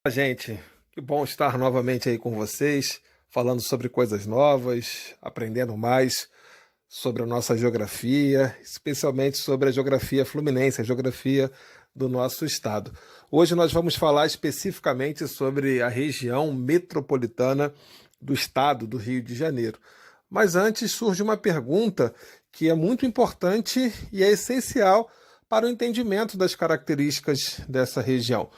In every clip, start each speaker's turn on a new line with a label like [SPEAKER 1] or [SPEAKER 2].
[SPEAKER 1] Gente, que bom estar novamente aí com vocês, falando sobre coisas novas, aprendendo mais sobre a nossa geografia, especialmente sobre a geografia fluminense, a geografia do nosso estado. Hoje nós vamos falar especificamente sobre a região metropolitana do estado do Rio de Janeiro. Mas antes surge uma pergunta que é muito importante e é essencial para o entendimento das características dessa região.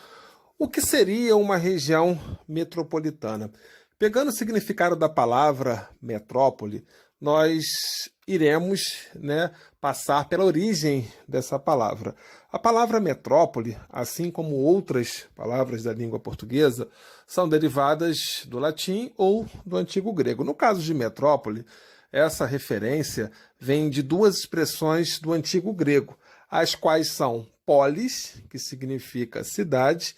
[SPEAKER 1] O que seria uma região metropolitana? Pegando o significado da palavra metrópole, nós iremos, passar pela origem dessa palavra. A palavra metrópole, assim como outras palavras da língua portuguesa, são derivadas do latim ou do antigo grego. No caso de metrópole, essa referência vem de duas expressões do antigo grego, as quais são polis, que significa cidade,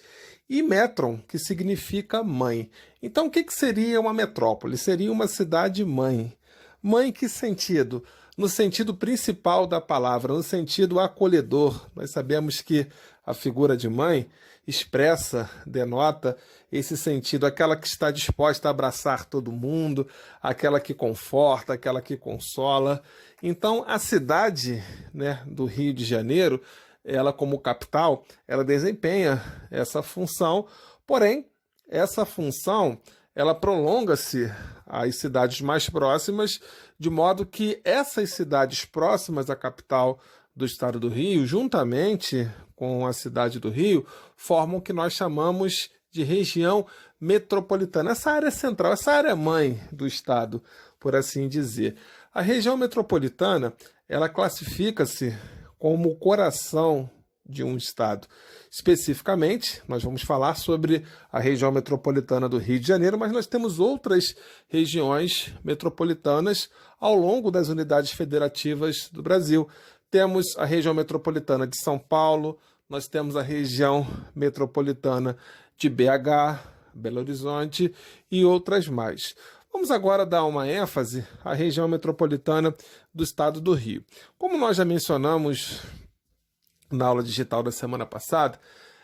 [SPEAKER 1] e metron, que significa mãe. Então, o que seria uma metrópole? Seria uma cidade-mãe. Mãe, em que sentido? No sentido principal da palavra, no sentido acolhedor. Nós sabemos que a figura de mãe expressa, denota esse sentido, aquela que está disposta a abraçar todo mundo, aquela que conforta, aquela que consola. Então, a cidade, do Rio de Janeiro, ela como capital, ela desempenha essa função, porém, essa função, ela prolonga-se às cidades mais próximas, de modo que essas cidades próximas à capital do estado do Rio, juntamente com a cidade do Rio, formam o que nós chamamos de região metropolitana. Essa área central, essa área mãe do estado, por assim dizer. A região metropolitana, ela classifica-se como o coração de um estado. Especificamente, nós vamos falar sobre a região metropolitana do Rio de Janeiro, mas nós temos outras regiões metropolitanas ao longo das unidades federativas do Brasil. Temos a região metropolitana de São Paulo, nós temos a região metropolitana de BH, Belo Horizonte e outras mais. Vamos agora dar uma ênfase à região metropolitana do estado do Rio. Como nós já mencionamos na aula digital da semana passada,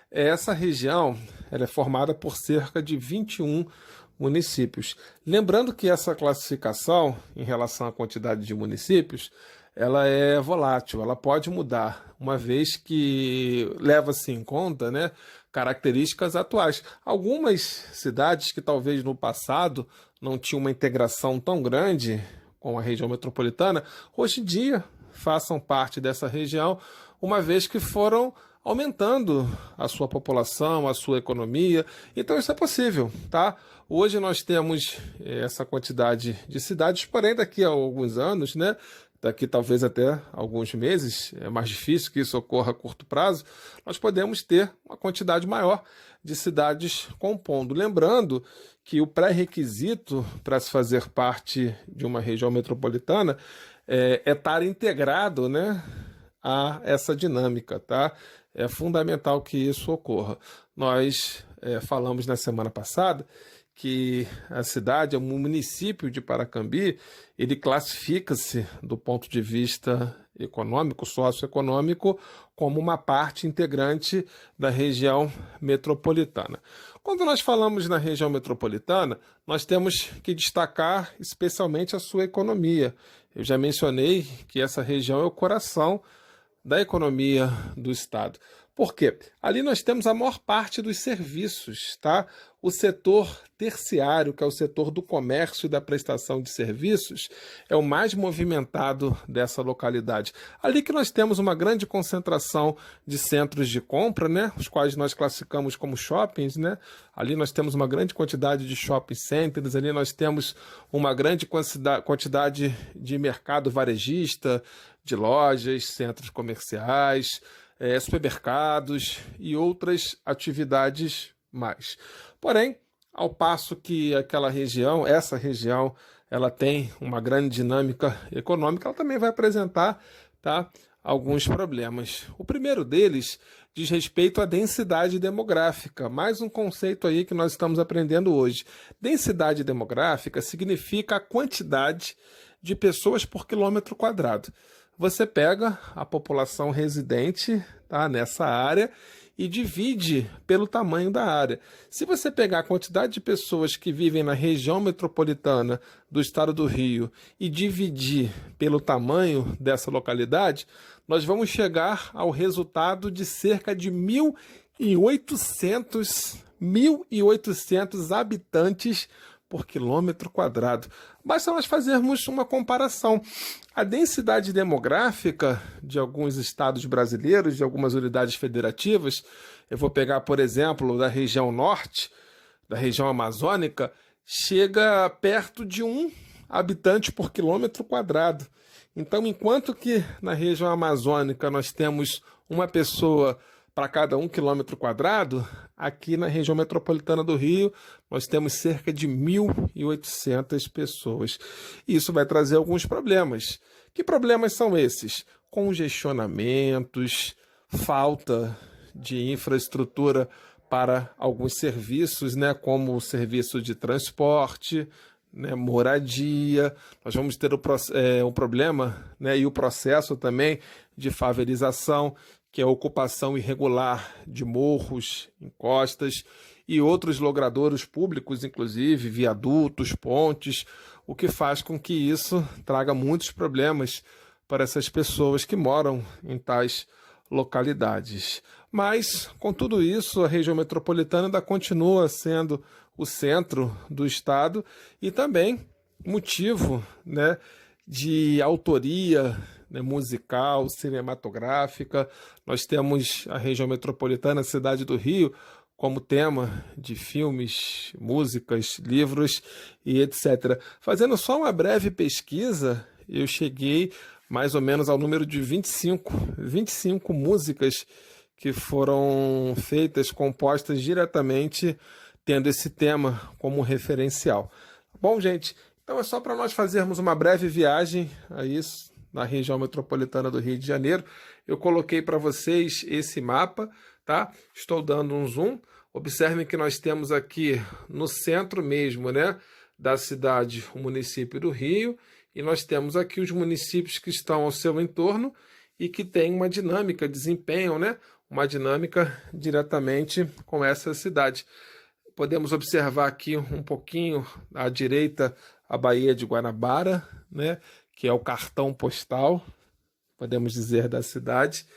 [SPEAKER 1] essa região ela é formada por cerca de 21 municípios. Lembrando que essa classificação, em relação à quantidade de municípios, ela é volátil, ela pode mudar, uma vez que leva-se em conta, características atuais. Algumas cidades que talvez no passado não tinham uma integração tão grande com a região metropolitana, hoje em dia façam parte dessa região, uma vez que foram aumentando a sua população, a sua economia. Então isso é possível, tá? Hoje nós temos essa quantidade de cidades, porém daqui a alguns anos, daqui talvez até alguns meses, é mais difícil que isso ocorra a curto prazo, nós podemos ter uma quantidade maior de cidades compondo. Lembrando que o pré-requisito para se fazer parte de uma região metropolitana é estar integrado, a essa dinâmica, tá? É fundamental que isso ocorra. Nós falamos na semana passada que a cidade, o município de Paracambi, ele classifica-se do ponto de vista econômico, socioeconômico, como uma parte integrante da região metropolitana. Quando nós falamos na região metropolitana, nós temos que destacar especialmente a sua economia. Eu já mencionei que essa região é o coração da economia do estado. Por quê? Ali nós temos a maior parte dos serviços, tá? O setor terciário, que é o setor do comércio e da prestação de serviços, é o mais movimentado dessa localidade. Ali que nós temos uma grande concentração de centros de compra, os quais nós classificamos como shoppings, Ali nós temos uma grande quantidade de shopping centers, ali nós temos uma grande quantidade de mercado varejista, de lojas, centros comerciais, supermercados e outras atividades mais. Porém, ao passo que essa região, ela tem uma grande dinâmica econômica, ela também vai apresentar, alguns problemas. O primeiro deles diz respeito à densidade demográfica, mais um conceito aí que nós estamos aprendendo hoje. Densidade demográfica significa a quantidade de pessoas por quilômetro quadrado. Você pega a população residente, nessa área e divide pelo tamanho da área. Se você pegar a quantidade de pessoas que vivem na região metropolitana do estado do Rio e dividir pelo tamanho dessa localidade, nós vamos chegar ao resultado de cerca de 1.800 habitantes por quilômetro quadrado. Basta nós fazermos uma comparação. A densidade demográfica de alguns estados brasileiros, de algumas unidades federativas, eu vou pegar, por exemplo, da região norte, da região amazônica, chega perto de 1 habitante por quilômetro quadrado. Então, enquanto que na região amazônica nós temos uma pessoa para cada 1 quilômetro quadrado, aqui na região metropolitana do Rio, nós temos cerca de 1.800 pessoas. Isso vai trazer alguns problemas. Que problemas são esses? Congestionamentos, falta de infraestrutura para alguns serviços, né, como o serviço de transporte, né, moradia. Nós vamos ter um problema, né, e o processo também de favelização, que é a ocupação irregular de morros, encostas e outros logradouros públicos, inclusive viadutos, pontes, o que faz com que isso traga muitos problemas para essas pessoas que moram em tais localidades. Mas, com tudo isso, a região metropolitana ainda continua sendo o centro do estado e também motivo, né, de autoria, né, musical, cinematográfica. Nós temos a região metropolitana, a cidade do Rio, como tema de filmes, músicas, livros e etc. Fazendo só uma breve pesquisa, eu cheguei mais ou menos ao número de 25 músicas que foram feitas, compostas diretamente tendo esse tema como referencial. Bom, gente, então é só para nós fazermos uma breve viagem a isso, na região metropolitana do Rio de Janeiro. Eu coloquei para vocês esse mapa, tá? Estou dando um zoom. Observem que nós temos aqui no centro mesmo, né, da cidade, o município do Rio, e nós temos aqui os municípios que estão ao seu entorno e que têm uma dinâmica, desempenham, né, uma dinâmica diretamente com essa cidade. Podemos observar aqui um pouquinho à direita a Baía de Guanabara, né, que é o cartão postal, podemos dizer, da cidade,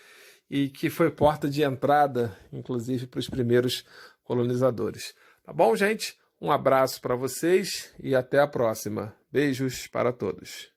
[SPEAKER 1] e que foi porta de entrada, inclusive, para os primeiros colonizadores. Tá bom, gente? Um abraço para vocês e até a próxima. Beijos para todos.